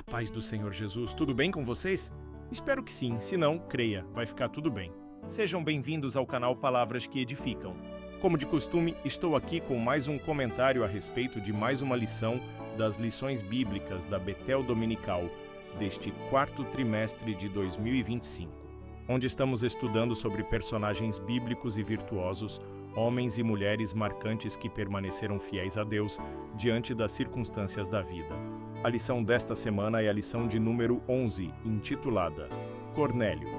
Paz do Senhor Jesus, tudo bem com vocês? Espero que sim, se não, creia, vai ficar tudo bem. Sejam bem-vindos ao canal Palavras que Edificam. Como de costume, estou aqui com mais um comentário a respeito de mais uma lição das lições bíblicas da Betel Dominical, deste quarto trimestre de 2025, onde estamos estudando sobre personagens bíblicos e virtuosos, homens e mulheres marcantes que permaneceram fiéis a Deus diante das circunstâncias da vida. A lição desta semana é a lição de número 11, intitulada Cornélio,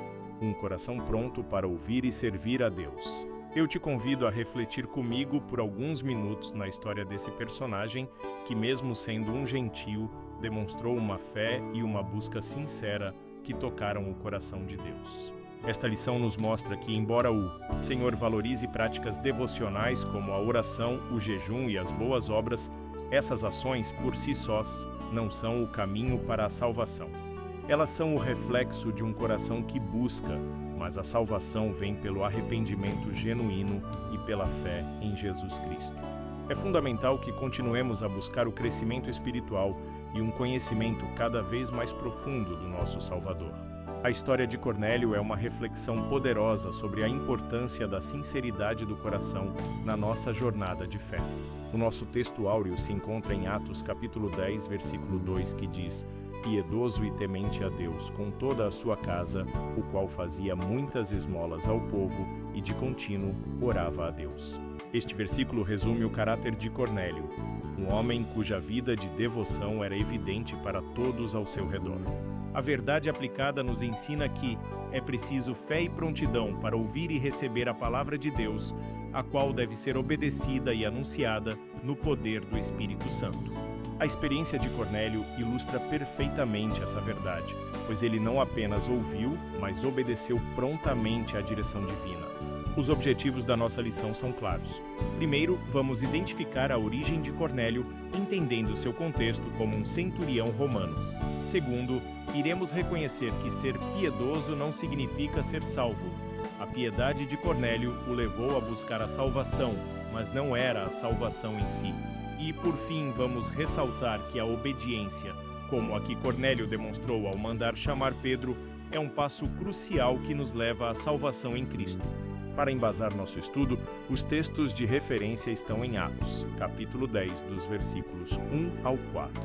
um coração pronto para ouvir e servir a Deus. Eu te convido a refletir comigo por alguns minutos na história desse personagem que, mesmo sendo um gentio, demonstrou uma fé e uma busca sincera que tocaram o coração de Deus. Esta lição nos mostra que, embora o Senhor valorize práticas devocionais como a oração, o jejum e as boas obras, essas ações, por si sós, não são o caminho para a salvação. Elas são o reflexo de um coração que busca, mas a salvação vem pelo arrependimento genuíno e pela fé em Jesus Cristo. É fundamental que continuemos a buscar o crescimento espiritual e um conhecimento cada vez mais profundo do nosso Salvador. A história de Cornélio é uma reflexão poderosa sobre a importância da sinceridade do coração na nossa jornada de fé. O nosso texto áureo se encontra em Atos capítulo 10, versículo 2, que diz: piedoso e temente a Deus com toda a sua casa, o qual fazia muitas esmolas ao povo e de contínuo orava a Deus. Este versículo resume o caráter de Cornélio, um homem cuja vida de devoção era evidente para todos ao seu redor. A verdade aplicada nos ensina que é preciso fé e prontidão para ouvir e receber a palavra de Deus, a qual deve ser obedecida e anunciada no poder do Espírito Santo. A experiência de Cornélio ilustra perfeitamente essa verdade, pois ele não apenas ouviu, mas obedeceu prontamente à direção divina. Os objetivos da nossa lição são claros. Primeiro, vamos identificar a origem de Cornélio, entendendo seu contexto como um centurião romano. Segundo, iremos reconhecer que ser piedoso não significa ser salvo. A piedade de Cornélio o levou a buscar a salvação, mas não era a salvação em si. E, por fim, vamos ressaltar que a obediência, como a que Cornélio demonstrou ao mandar chamar Pedro, é um passo crucial que nos leva à salvação em Cristo. Para embasar nosso estudo, os textos de referência estão em Atos, capítulo 10, dos versículos 1 ao 4.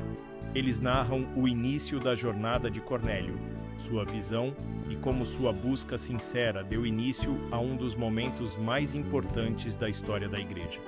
Eles narram o início da jornada de Cornélio, sua visão e como sua busca sincera deu início a um dos momentos mais importantes da história da Igreja: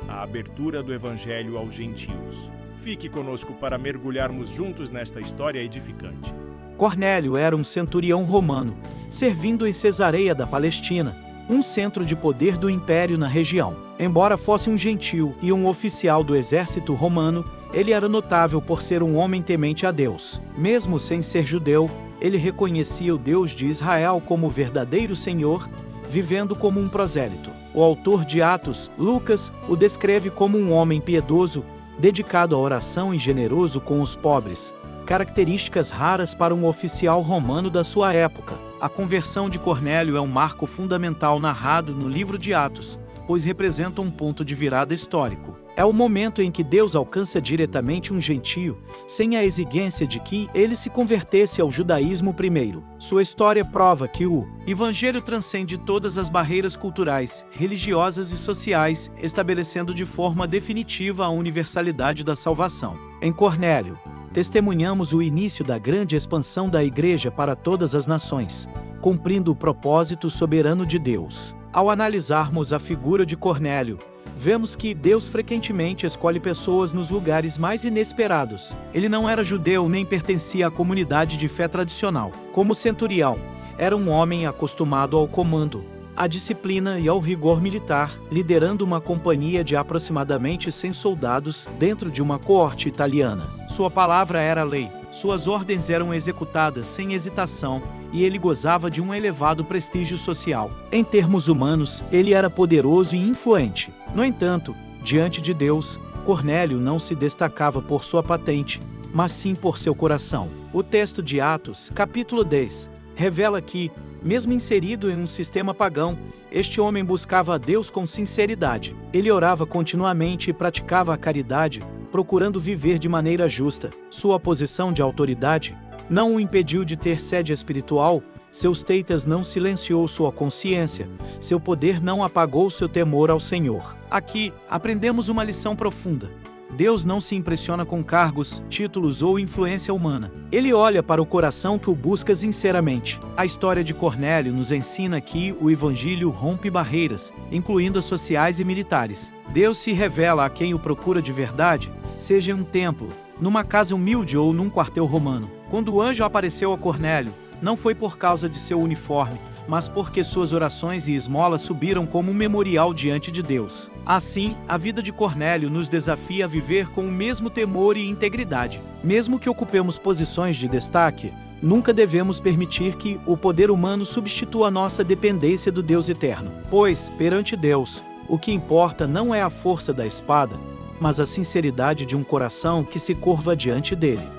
a abertura do Evangelho aos gentios. Fique conosco para mergulharmos juntos nesta história edificante. Cornélio era um centurião romano, servindo em Cesareia da Palestina, um centro de poder do império na região. Embora fosse um gentio e um oficial do exército romano, ele era notável por ser um homem temente a Deus. Mesmo sem ser judeu, ele reconhecia o Deus de Israel como o verdadeiro Senhor, vivendo como um prosélito. O autor de Atos, Lucas, o descreve como um homem piedoso, dedicado à oração e generoso com os pobres, características raras para um oficial romano da sua época. A conversão de Cornélio é um marco fundamental narrado no livro de Atos, pois representa um ponto de virada histórico. É o momento em que Deus alcança diretamente um gentio, sem a exigência de que ele se convertesse ao judaísmo primeiro. Sua história prova que o Evangelho transcende todas as barreiras culturais, religiosas e sociais, estabelecendo de forma definitiva a universalidade da salvação. Em Cornélio, testemunhamos o início da grande expansão da Igreja para todas as nações, cumprindo o propósito soberano de Deus. Ao analisarmos a figura de Cornélio, vemos que Deus frequentemente escolhe pessoas nos lugares mais inesperados. Ele não era judeu nem pertencia à comunidade de fé tradicional. Como centurião, era um homem acostumado ao comando, à disciplina e ao rigor militar, liderando uma companhia de aproximadamente 100 soldados dentro de uma coorte italiana. Sua palavra era lei, suas ordens eram executadas sem hesitação e ele gozava de um elevado prestígio social. Em termos humanos, ele era poderoso e influente. No entanto, diante de Deus, Cornélio não se destacava por sua patente, mas sim por seu coração. O texto de Atos, capítulo 10, revela que, mesmo inserido em um sistema pagão, este homem buscava a Deus com sinceridade. Ele orava continuamente e praticava a caridade, procurando viver de maneira justa. Sua posição de autoridade não o impediu de ter sede espiritual, seus teitas não silenciou sua consciência, seu poder não apagou seu temor ao Senhor. Aqui, aprendemos uma lição profunda. Deus não se impressiona com cargos, títulos ou influência humana. Ele olha para o coração que o busca sinceramente. A história de Cornélio nos ensina que o Evangelho rompe barreiras, incluindo as sociais e militares. Deus se revela a quem o procura de verdade, seja em um templo, numa casa humilde ou num quartel romano. Quando o anjo apareceu a Cornélio, não foi por causa de seu uniforme, mas porque suas orações e esmolas subiram como um memorial diante de Deus. Assim, a vida de Cornélio nos desafia a viver com o mesmo temor e integridade. Mesmo que ocupemos posições de destaque, nunca devemos permitir que o poder humano substitua nossa dependência do Deus eterno. Pois, perante Deus, o que importa não é a força da espada, mas a sinceridade de um coração que se curva diante dele.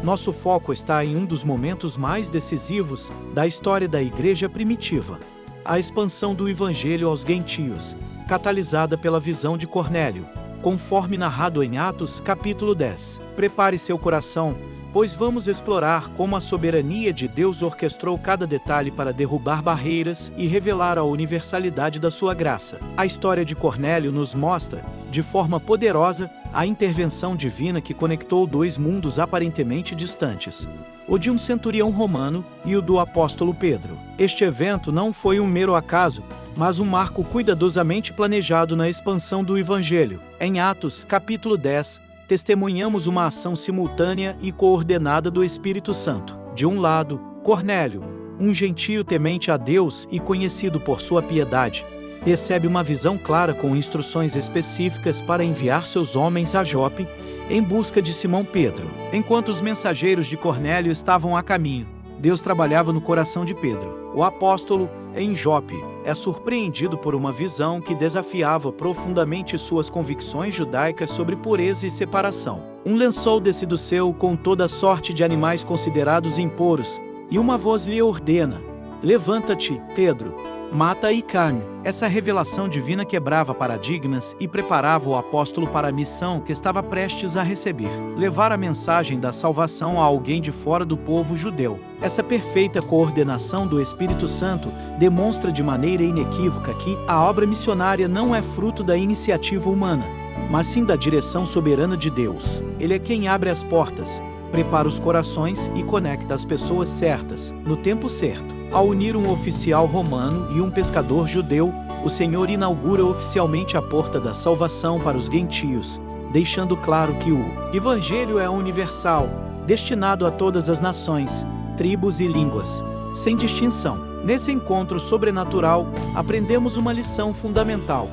Nosso foco está em um dos momentos mais decisivos da história da igreja primitiva, a expansão do Evangelho aos gentios, catalisada pela visão de Cornélio, conforme narrado em Atos capítulo 10. Prepare seu coração, pois vamos explorar como a soberania de Deus orquestrou cada detalhe para derrubar barreiras e revelar a universalidade da sua graça. A história de Cornélio nos mostra, de forma poderosa, a intervenção divina que conectou dois mundos aparentemente distantes, o de um centurião romano e o do apóstolo Pedro. Este evento não foi um mero acaso, mas um marco cuidadosamente planejado na expansão do Evangelho. Em Atos, capítulo 10, testemunhamos uma ação simultânea e coordenada do Espírito Santo. De um lado, Cornélio, um gentio temente a Deus e conhecido por sua piedade, recebe uma visão clara com instruções específicas para enviar seus homens a Jope em busca de Simão Pedro. Enquanto os mensageiros de Cornélio estavam a caminho, Deus trabalhava no coração de Pedro. O apóstolo, em Jope, é surpreendido por uma visão que desafiava profundamente suas convicções judaicas sobre pureza e separação. Um lençol desce do céu com toda sorte de animais considerados impuros, e uma voz lhe ordena: "Levanta-te, Pedro, mata e come." Essa revelação divina quebrava paradigmas e preparava o apóstolo para a missão que estava prestes a receber: levar a mensagem da salvação a alguém de fora do povo judeu. Essa perfeita coordenação do Espírito Santo demonstra de maneira inequívoca que a obra missionária não é fruto da iniciativa humana, mas sim da direção soberana de Deus. Ele é quem abre as portas, prepara os corações e conecta as pessoas certas, no tempo certo. Ao unir um oficial romano e um pescador judeu, o Senhor inaugura oficialmente a porta da salvação para os gentios, deixando claro que o Evangelho é universal, destinado a todas as nações, tribos e línguas, sem distinção. Nesse encontro sobrenatural, aprendemos uma lição fundamental.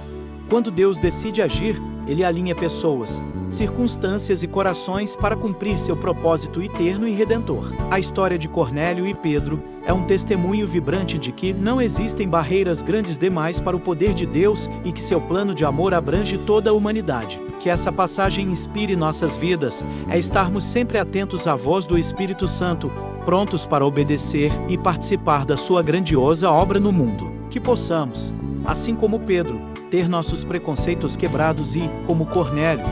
Quando Deus decide agir, Ele alinha pessoas, circunstâncias e corações para cumprir seu propósito eterno e redentor. A história de Cornélio e Pedro é um testemunho vibrante de que não existem barreiras grandes demais para o poder de Deus e que seu plano de amor abrange toda a humanidade. Que essa passagem inspire nossas vidas, é estarmos sempre atentos à voz do Espírito Santo, prontos para obedecer e participar da sua grandiosa obra no mundo. Que possamos, assim como Pedro, ter nossos preconceitos quebrados e, como Cornélio,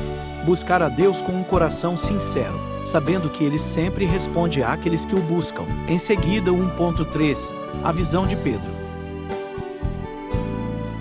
buscar a Deus com um coração sincero, sabendo que Ele sempre responde àqueles que o buscam. Em seguida, 1.3, a visão de Pedro.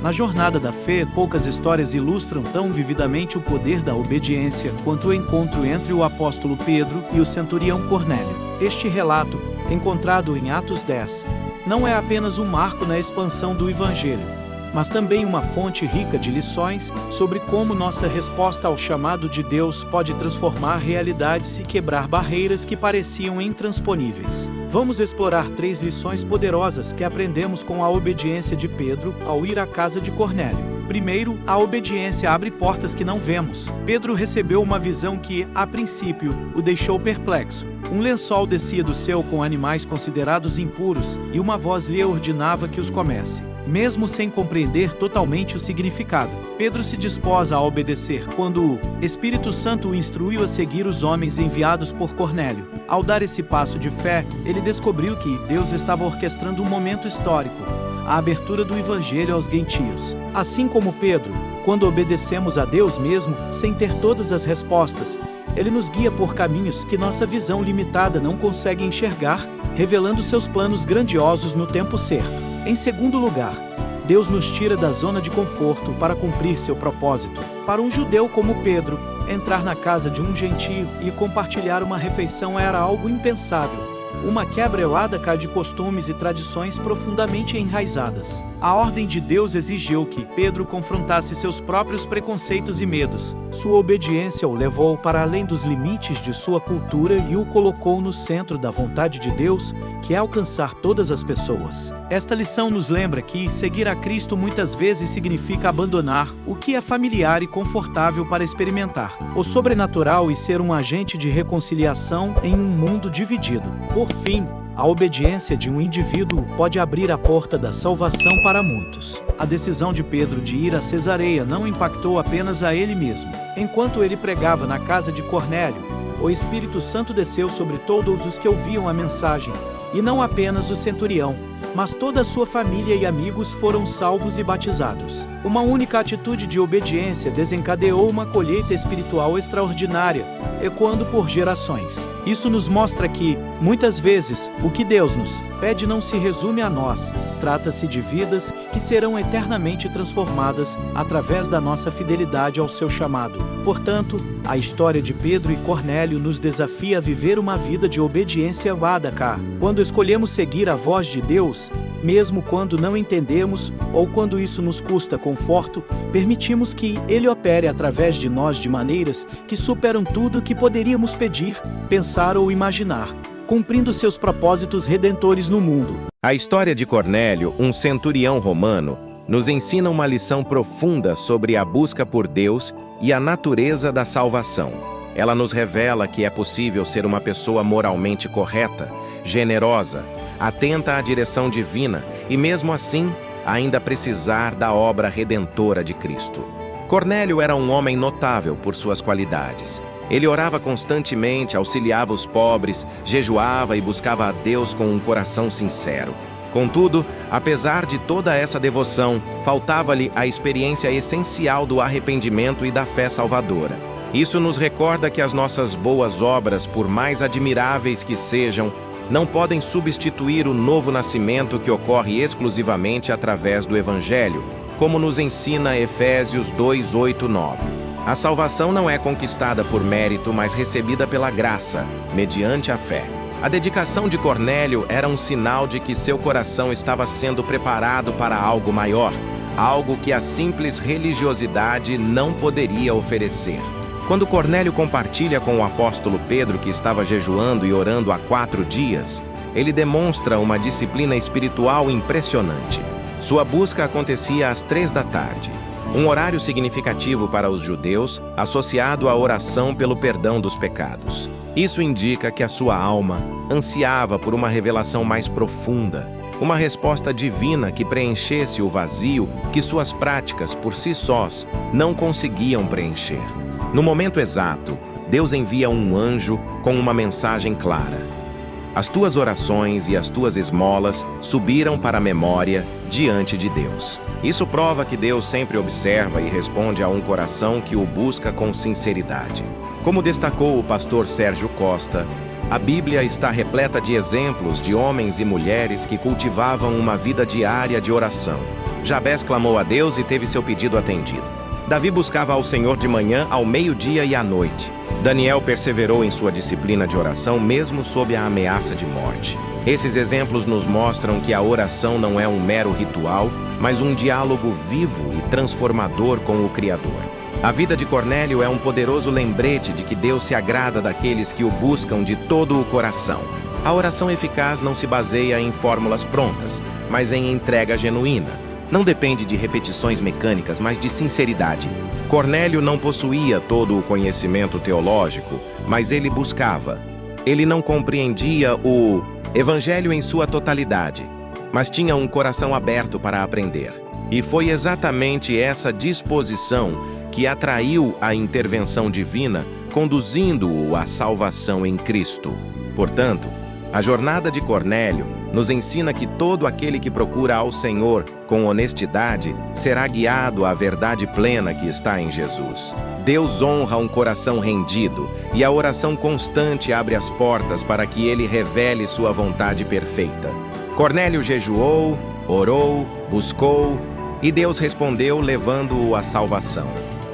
Na jornada da fé, poucas histórias ilustram tão vividamente o poder da obediência quanto o encontro entre o apóstolo Pedro e o centurião Cornélio. Este relato, encontrado em Atos 10, não é apenas um marco na expansão do Evangelho, mas também uma fonte rica de lições sobre como nossa resposta ao chamado de Deus pode transformar realidades e quebrar barreiras que pareciam intransponíveis. Vamos explorar 3 lições poderosas que aprendemos com a obediência de Pedro ao ir à casa de Cornélio. Primeiro, a obediência abre portas que não vemos. Pedro recebeu uma visão que, a princípio, o deixou perplexo. Um lençol descia do céu com animais considerados impuros e uma voz lhe ordenava que os comesse. Mesmo sem compreender totalmente o significado, Pedro se dispôs a obedecer quando o Espírito Santo o instruiu a seguir os homens enviados por Cornélio. Ao dar esse passo de fé, ele descobriu que Deus estava orquestrando um momento histórico, a abertura do Evangelho aos gentios. Assim como Pedro, Quando obedecemos a Deus mesmo, sem ter todas as respostas, Ele nos guia por caminhos que nossa visão limitada não consegue enxergar, revelando seus planos grandiosos no tempo certo. Em segundo lugar, Deus nos tira da zona de conforto para cumprir seu propósito. Para um judeu como Pedro, entrar na casa de um gentio e compartilhar uma refeição era algo impensável. Uma quebra de costumes e tradições profundamente enraizadas. A ordem de Deus exigiu que Pedro confrontasse seus próprios preconceitos e medos. Sua obediência o levou para além dos limites de sua cultura e o colocou no centro da vontade de Deus, que é alcançar todas as pessoas. Esta lição nos lembra que seguir a Cristo muitas vezes significa abandonar o que é familiar e confortável para experimentar o sobrenatural e ser um agente de reconciliação em um mundo dividido. Por fim, a obediência de um indivíduo pode abrir a porta da salvação para muitos. A decisão de Pedro de ir a Cesareia não impactou apenas a ele mesmo. Enquanto ele pregava na casa de Cornélio, o Espírito Santo desceu sobre todos os que ouviam a mensagem, e não apenas o centurião, mas toda a sua família e amigos foram salvos e batizados. Uma única atitude de obediência desencadeou uma colheita espiritual extraordinária, ecoando por gerações. Isso nos mostra que, muitas vezes, o que Deus nos pede não se resume a nós. Trata-se de vidas que serão eternamente transformadas através da nossa fidelidade ao seu chamado. Portanto, a história de Pedro e Cornélio nos desafia a viver uma vida de obediência wadaká. Quando escolhemos seguir a voz de Deus, mesmo quando não entendemos ou quando isso nos custa conforto, permitimos que Ele opere através de nós de maneiras que superam tudo o que poderíamos pedir, pensar ou imaginar, cumprindo seus propósitos redentores no mundo. A história de Cornélio, um centurião romano, nos ensina uma lição profunda sobre a busca por Deus e a natureza da salvação. Ela nos revela que é possível ser uma pessoa moralmente correta, generosa, atenta à direção divina e, mesmo assim, ainda precisar da obra redentora de Cristo. Cornélio era um homem notável por suas qualidades. Ele orava constantemente, auxiliava os pobres, jejuava e buscava a Deus com um coração sincero. Contudo, apesar de toda essa devoção, faltava-lhe a experiência essencial do arrependimento e da fé salvadora. Isso nos recorda que as nossas boas obras, por mais admiráveis que sejam, não podem substituir o novo nascimento que ocorre exclusivamente através do Evangelho, como nos ensina Efésios 2, 8, 9. A salvação não é conquistada por mérito, mas recebida pela graça, mediante a fé. A dedicação de Cornélio era um sinal de que seu coração estava sendo preparado para algo maior, algo que a simples religiosidade não poderia oferecer. Quando Cornélio compartilha com o apóstolo Pedro que estava jejuando e orando há 4 dias, ele demonstra uma disciplina espiritual impressionante. Sua busca acontecia às 3 da tarde, um horário significativo para os judeus, associado à oração pelo perdão dos pecados. Isso indica que a sua alma ansiava por uma revelação mais profunda, uma resposta divina que preenchesse o vazio que suas práticas por si sós não conseguiam preencher. No momento exato, Deus envia um anjo com uma mensagem clara. As tuas orações e as tuas esmolas subiram para a memória diante de Deus. Isso prova que Deus sempre observa e responde a um coração que o busca com sinceridade. Como destacou o pastor Sérgio Costa, a Bíblia está repleta de exemplos de homens e mulheres que cultivavam uma vida diária de oração. Jabés clamou a Deus e teve seu pedido atendido. Davi buscava ao Senhor de manhã, ao meio-dia e à noite. Daniel perseverou em sua disciplina de oração mesmo sob a ameaça de morte. Esses exemplos nos mostram que a oração não é um mero ritual, mas um diálogo vivo e transformador com o Criador. A vida de Cornélio é um poderoso lembrete de que Deus se agrada daqueles que o buscam de todo o coração. A oração eficaz não se baseia em fórmulas prontas, mas em entrega genuína. Não depende de repetições mecânicas, mas de sinceridade. Cornélio não possuía todo o conhecimento teológico, mas ele buscava. Ele não compreendia o Evangelho em sua totalidade, mas tinha um coração aberto para aprender. E foi exatamente essa disposição que atraiu a intervenção divina, conduzindo-o à salvação em Cristo. Portanto, A jornada de Cornélio nos ensina que todo aquele que procura ao Senhor com honestidade será guiado à verdade plena que está em Jesus. Deus honra um coração rendido e a oração constante abre as portas para que Ele revele sua vontade perfeita. Cornélio jejuou, orou, buscou e Deus respondeu levando-o à salvação.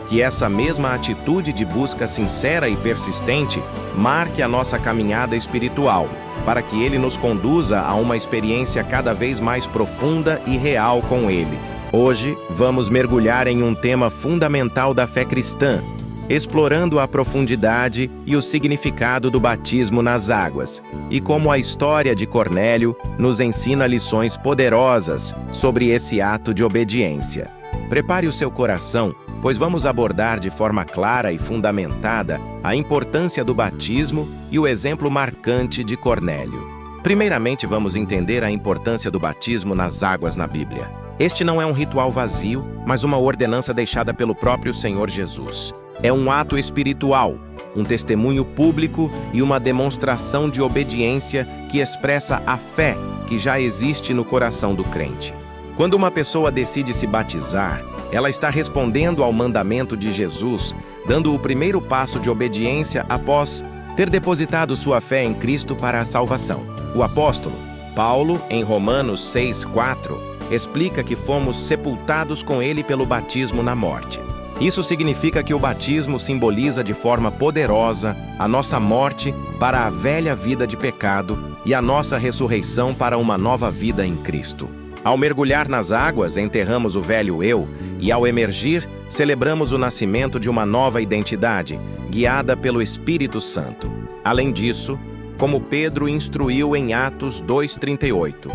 Que essa mesma atitude de busca sincera e persistente marque a nossa caminhada espiritual, para que Ele nos conduza a uma experiência cada vez mais profunda e real com Ele. Hoje, vamos mergulhar em um tema fundamental da fé cristã, explorando a profundidade e o significado do batismo nas águas, e como a história de Cornélio nos ensina lições poderosas sobre esse ato de obediência. Prepare o seu coração, pois vamos abordar de forma clara e fundamentada a importância do batismo e o exemplo marcante de Cornélio. Primeiramente, vamos entender a importância do batismo nas águas na Bíblia. Este não é um ritual vazio, mas uma ordenança deixada pelo próprio Senhor Jesus. É um ato espiritual, um testemunho público e uma demonstração de obediência que expressa a fé que já existe no coração do crente. Quando uma pessoa decide se batizar, ela está respondendo ao mandamento de Jesus, dando o primeiro passo de obediência após ter depositado sua fé em Cristo para a salvação. O apóstolo Paulo, em Romanos 6:4, explica que fomos sepultados com ele pelo batismo na morte. Isso significa que o batismo simboliza de forma poderosa a nossa morte para a velha vida de pecado e a nossa ressurreição para uma nova vida em Cristo. Ao mergulhar nas águas, enterramos o velho eu e, ao emergir, celebramos o nascimento de uma nova identidade, guiada pelo Espírito Santo. Além disso, como Pedro instruiu em Atos 2:38,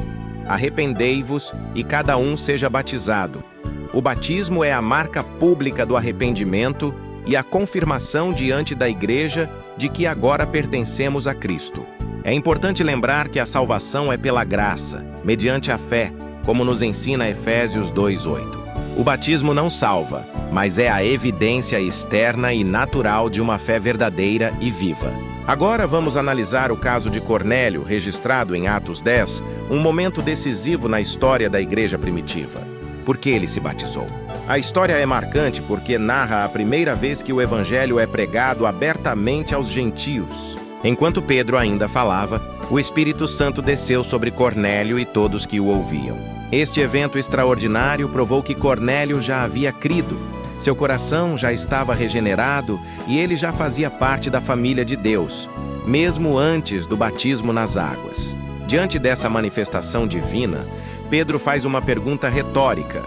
arrependei-vos e cada um seja batizado. O batismo é a marca pública do arrependimento e a confirmação diante da Igreja de que agora pertencemos a Cristo. É importante lembrar que a salvação é pela graça, mediante a fé, como nos ensina Efésios 2:8. O batismo não salva, mas é a evidência externa e natural de uma fé verdadeira e viva. Agora vamos analisar o caso de Cornélio, registrado em Atos 10, um momento decisivo na história da igreja primitiva. Por que ele se batizou? A história é marcante porque narra a primeira vez que o evangelho é pregado abertamente aos gentios. Enquanto Pedro ainda falava, o Espírito Santo desceu sobre Cornélio e todos que o ouviam. Este evento extraordinário provou que Cornélio já havia crido. Seu coração já estava regenerado e ele já fazia parte da família de Deus, mesmo antes do batismo nas águas. Diante dessa manifestação divina, Pedro faz uma pergunta retórica: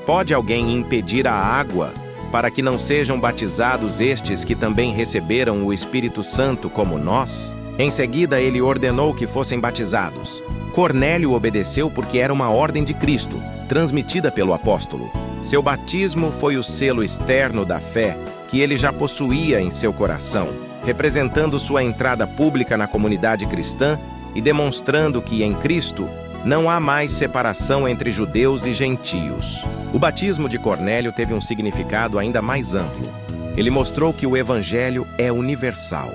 pode alguém impedir a água para que não sejam batizados estes que também receberam o Espírito Santo como nós? Em seguida, ele ordenou que fossem batizados. Cornélio obedeceu porque era uma ordem de Cristo, transmitida pelo apóstolo. Seu batismo foi o selo externo da fé que ele já possuía em seu coração, representando sua entrada pública na comunidade cristã e demonstrando que em Cristo não há mais separação entre judeus e gentios. O batismo de Cornélio teve um significado ainda mais amplo. Ele mostrou que o evangelho é universal.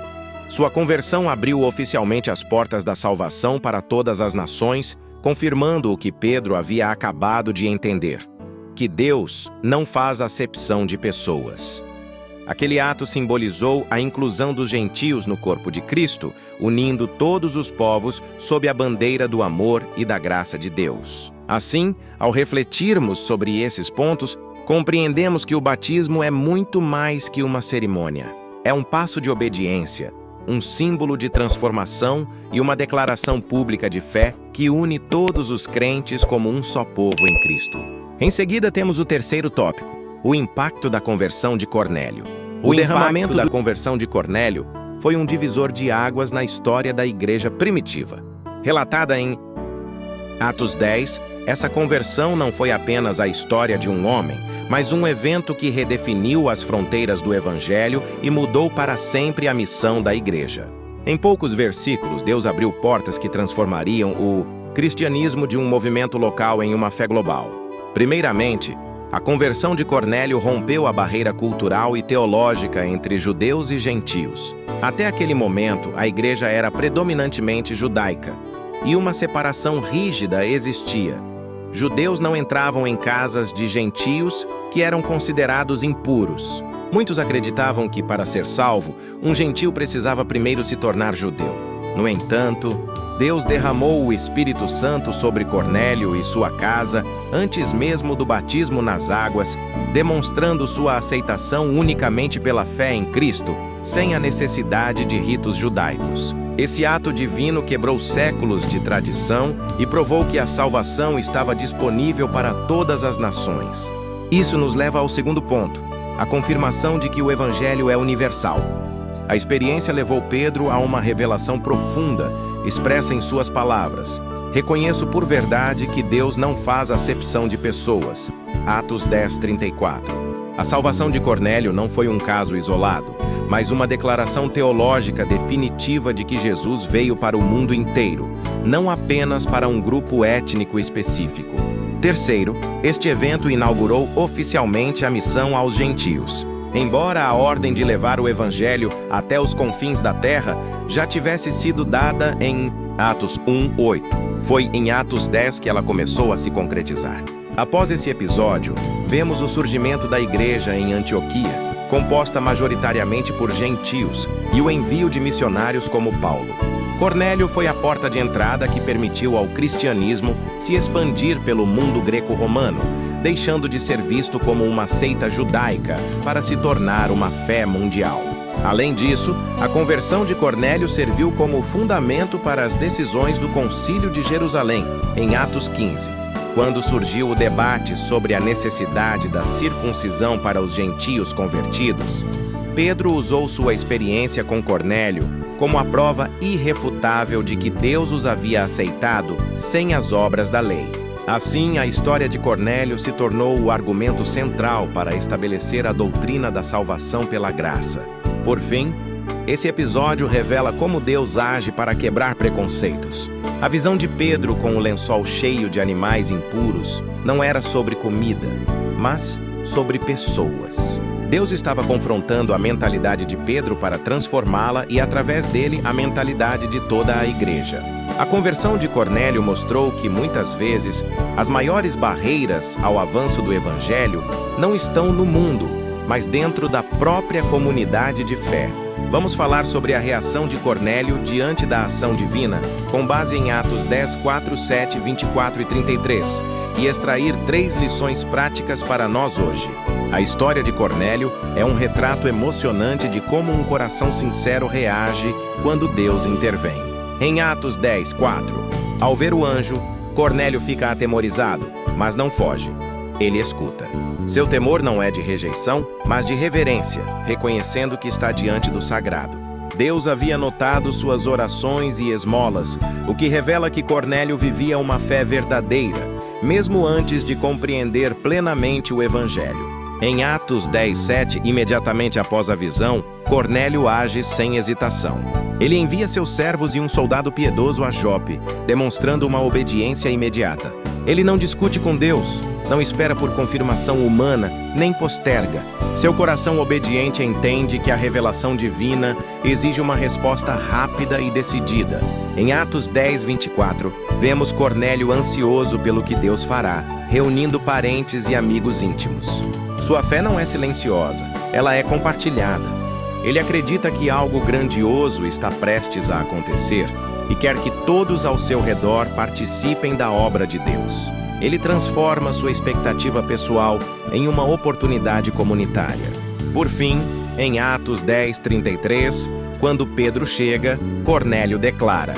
Sua conversão abriu oficialmente as portas da salvação para todas as nações, confirmando o que Pedro havia acabado de entender: que Deus não faz acepção de pessoas. Aquele ato simbolizou a inclusão dos gentios no corpo de Cristo, unindo todos os povos sob a bandeira do amor e da graça de Deus. Assim, ao refletirmos sobre esses pontos, compreendemos que o batismo é muito mais que uma cerimônia. É um passo de obediência, um símbolo de transformação e uma declaração pública de fé que une todos os crentes como um só povo em Cristo. Em seguida, temos o terceiro tópico: o impacto da conversão de Cornélio. O derramamento da conversão de Cornélio foi um divisor de águas na história da igreja primitiva. Relatada em Atos 10, essa conversão não foi apenas a história de um homem, mas um evento que redefiniu as fronteiras do evangelho e mudou para sempre a missão da igreja. Em poucos versículos, Deus abriu portas que transformariam o cristianismo de um movimento local em uma fé global. Primeiramente, A conversão de Cornélio rompeu a barreira cultural e teológica entre judeus e gentios. Até aquele momento, a igreja era predominantemente judaica, e uma separação rígida existia. Judeus não entravam em casas de gentios que eram considerados impuros. Muitos acreditavam que, para ser salvo, um gentio precisava primeiro se tornar judeu. No entanto, Deus derramou o Espírito Santo sobre Cornélio e sua casa antes mesmo do batismo nas águas, demonstrando sua aceitação unicamente pela fé em Cristo, sem a necessidade de ritos judaicos. Esse ato divino quebrou séculos de tradição e provou que a salvação estava disponível para todas as nações. Isso nos leva ao segundo ponto, a confirmação de que o Evangelho é universal. A experiência levou Pedro a uma revelação profunda, expressa em suas palavras: reconheço por verdade que Deus não faz acepção de pessoas. Atos 10:34. A salvação de Cornélio não foi um caso isolado, mas uma declaração teológica definitiva de que Jesus veio para o mundo inteiro, não apenas para um grupo étnico específico. Terceiro, este evento inaugurou oficialmente a missão aos gentios. Embora a ordem de levar o Evangelho até os confins da terra já tivesse sido dada em Atos 1:8, foi em Atos 10 que ela começou a se concretizar. Após esse episódio, vemos o surgimento da igreja em Antioquia, composta majoritariamente por gentios, e o envio de missionários como Paulo. Cornélio foi a porta de entrada que permitiu ao cristianismo se expandir pelo mundo greco-romano, deixando de ser visto como uma seita judaica para se tornar uma fé mundial. Além disso, a conversão de Cornélio serviu como fundamento para as decisões do Concílio de Jerusalém, em Atos 15, quando surgiu o debate sobre a necessidade da circuncisão para os gentios convertidos. Pedro usou sua experiência com Cornélio como a prova irrefutável de que Deus os havia aceitado sem as obras da lei. Assim, a história de Cornélio se tornou o argumento central para estabelecer a doutrina da salvação pela graça. Por fim, esse episódio revela como Deus age para quebrar preconceitos. A visão de Pedro com o lençol cheio de animais impuros não era sobre comida, mas sobre pessoas. Deus estava confrontando a mentalidade de Pedro para transformá-la e, através dele, a mentalidade de toda a igreja. A conversão de Cornélio mostrou que, muitas vezes, as maiores barreiras ao avanço do Evangelho não estão no mundo, mas dentro da própria comunidade de fé. Vamos falar sobre a reação de Cornélio diante da ação divina, com base em Atos 10, 4, 7, 24 e 33, e extrair 3 lições práticas para nós hoje. A história de Cornélio é um retrato emocionante de como um coração sincero reage quando Deus intervém. Em Atos 10, 4, ao ver o anjo, Cornélio fica atemorizado, mas não foge. Ele escuta. Seu temor não é de rejeição, mas de reverência, reconhecendo que está diante do sagrado. Deus havia notado suas orações e esmolas, o que revela que Cornélio vivia uma fé verdadeira, mesmo antes de compreender plenamente o Evangelho. Em Atos 10, 7, imediatamente após a visão, Cornélio age sem hesitação. Ele envia seus servos e um soldado piedoso a Jope, demonstrando uma obediência imediata. Ele não discute com Deus, não espera por confirmação humana, nem posterga. Seu coração obediente entende que a revelação divina exige uma resposta rápida e decidida. Em Atos 10, 24, vemos Cornélio ansioso pelo que Deus fará, reunindo parentes e amigos íntimos. Sua fé não é silenciosa, ela é compartilhada. Ele acredita que algo grandioso está prestes a acontecer e quer que todos ao seu redor participem da obra de Deus. Ele transforma sua expectativa pessoal em uma oportunidade comunitária. Por fim, em Atos 10, 33, quando Pedro chega, Cornélio declara: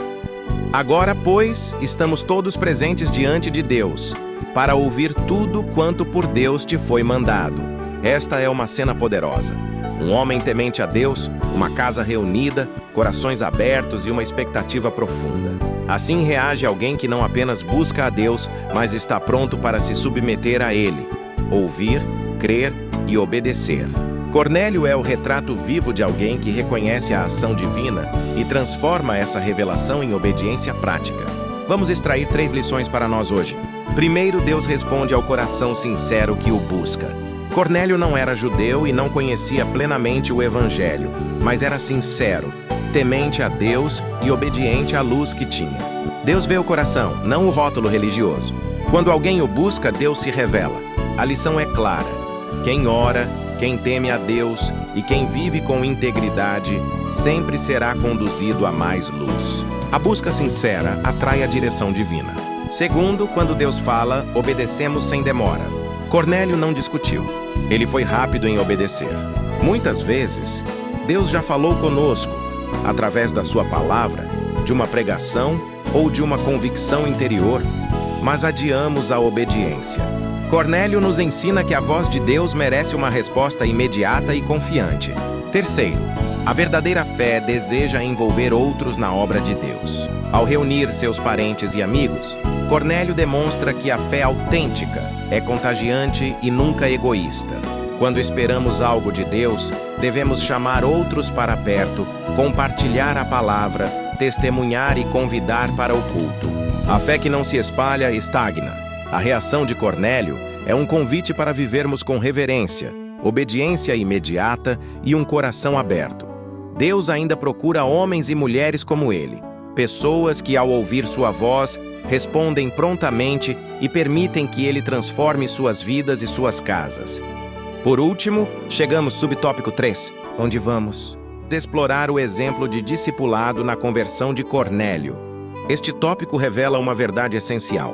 agora, pois, estamos todos presentes diante de Deus, para ouvir tudo quanto por Deus te foi mandado. Esta é uma cena poderosa. Um homem temente a Deus, uma casa reunida, corações abertos e uma expectativa profunda. Assim reage alguém que não apenas busca a Deus, mas está pronto para se submeter a Ele, ouvir, crer e obedecer. Cornélio é o retrato vivo de alguém que reconhece a ação divina e transforma essa revelação em obediência prática. Vamos extrair 3 lições para nós hoje. Primeiro, Deus responde ao coração sincero que o busca. Cornélio não era judeu e não conhecia plenamente o Evangelho, mas era sincero, temente a Deus e obediente à luz que tinha. Deus vê o coração, não o rótulo religioso. Quando alguém o busca, Deus se revela. A lição é clara. Quem ora, quem teme a Deus e quem vive com integridade, sempre será conduzido a mais luz. A busca sincera atrai a direção divina. Segundo, quando Deus fala, obedecemos sem demora. Cornélio não discutiu. Ele foi rápido em obedecer. Muitas vezes, Deus já falou conosco, através da sua palavra, de uma pregação ou de uma convicção interior, mas adiamos a obediência. Cornélio nos ensina que a voz de Deus merece uma resposta imediata e confiante. Terceiro, a verdadeira fé deseja envolver outros na obra de Deus. Ao reunir seus parentes e amigos, Cornélio demonstra que a fé autêntica é contagiante e nunca egoísta. Quando esperamos algo de Deus, devemos chamar outros para perto, compartilhar a palavra, testemunhar e convidar para o culto. A fé que não se espalha estagna. A reação de Cornélio é um convite para vivermos com reverência, obediência imediata e um coração aberto. Deus ainda procura homens e mulheres como ele, pessoas que, ao ouvir sua voz, respondem prontamente e permitem que ele transforme suas vidas e suas casas. Por último, chegamos subtópico 3, onde vamos explorar o exemplo de discipulado na conversão de Cornélio. Este tópico revela uma verdade essencial.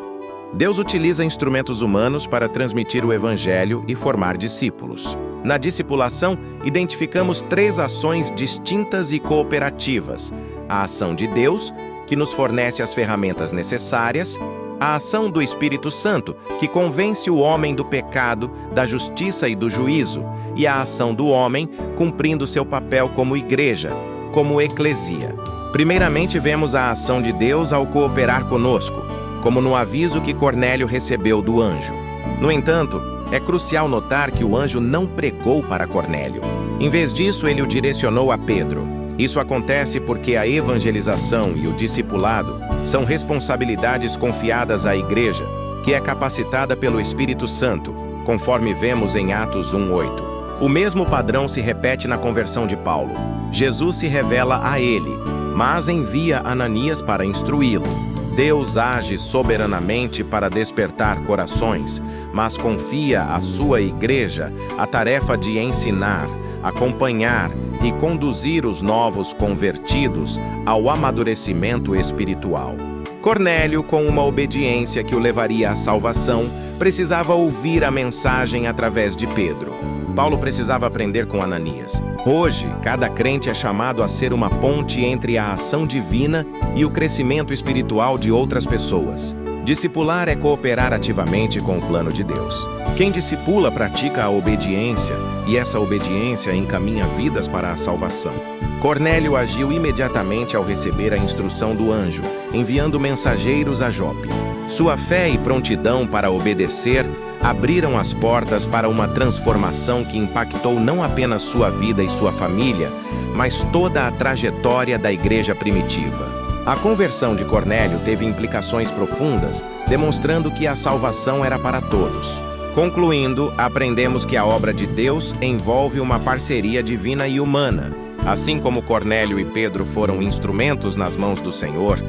Deus utiliza instrumentos humanos para transmitir o Evangelho e formar discípulos. Na discipulação, identificamos 3 ações distintas e cooperativas. A ação de Deus, que nos fornece as ferramentas necessárias, a ação do Espírito Santo, que convence o homem do pecado, da justiça e do juízo, e a ação do homem, cumprindo seu papel como igreja, como eclesia. Primeiramente, vemos a ação de Deus ao cooperar conosco, como no aviso que Cornélio recebeu do anjo. No entanto, é crucial notar que o anjo não pregou para Cornélio. Em vez disso, ele o direcionou a Pedro. Isso acontece porque a evangelização e o discipulado são responsabilidades confiadas à igreja, que é capacitada pelo Espírito Santo, conforme vemos em Atos 1:8. O mesmo padrão se repete na conversão de Paulo. Jesus se revela a ele, mas envia Ananias para instruí-lo. Deus age soberanamente para despertar corações, mas confia à sua igreja a tarefa de ensinar, acompanhar e conduzir os novos convertidos ao amadurecimento espiritual. Cornélio, com uma obediência que o levaria à salvação, precisava ouvir a mensagem através de Pedro. Paulo precisava aprender com Ananias. Hoje, cada crente é chamado a ser uma ponte entre a ação divina e o crescimento espiritual de outras pessoas. Discipular é cooperar ativamente com o plano de Deus. Quem discipula pratica a obediência, e essa obediência encaminha vidas para a salvação. Cornélio agiu imediatamente ao receber a instrução do anjo, enviando mensageiros a Jope. Sua fé e prontidão para obedecer abriram as portas para uma transformação que impactou não apenas sua vida e sua família, mas toda a trajetória da igreja primitiva. A conversão de Cornélio teve implicações profundas, demonstrando que a salvação era para todos. Concluindo, aprendemos que a obra de Deus envolve uma parceria divina e humana. Assim como Cornélio e Pedro foram instrumentos nas mãos do Senhor,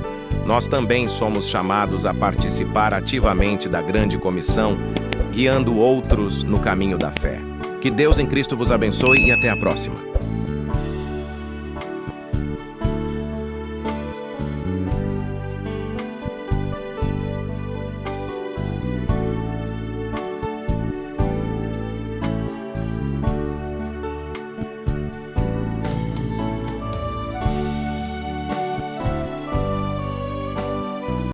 nós também somos chamados a participar ativamente da grande comissão, guiando outros no caminho da fé. Que Deus em Cristo vos abençoe e até a próxima.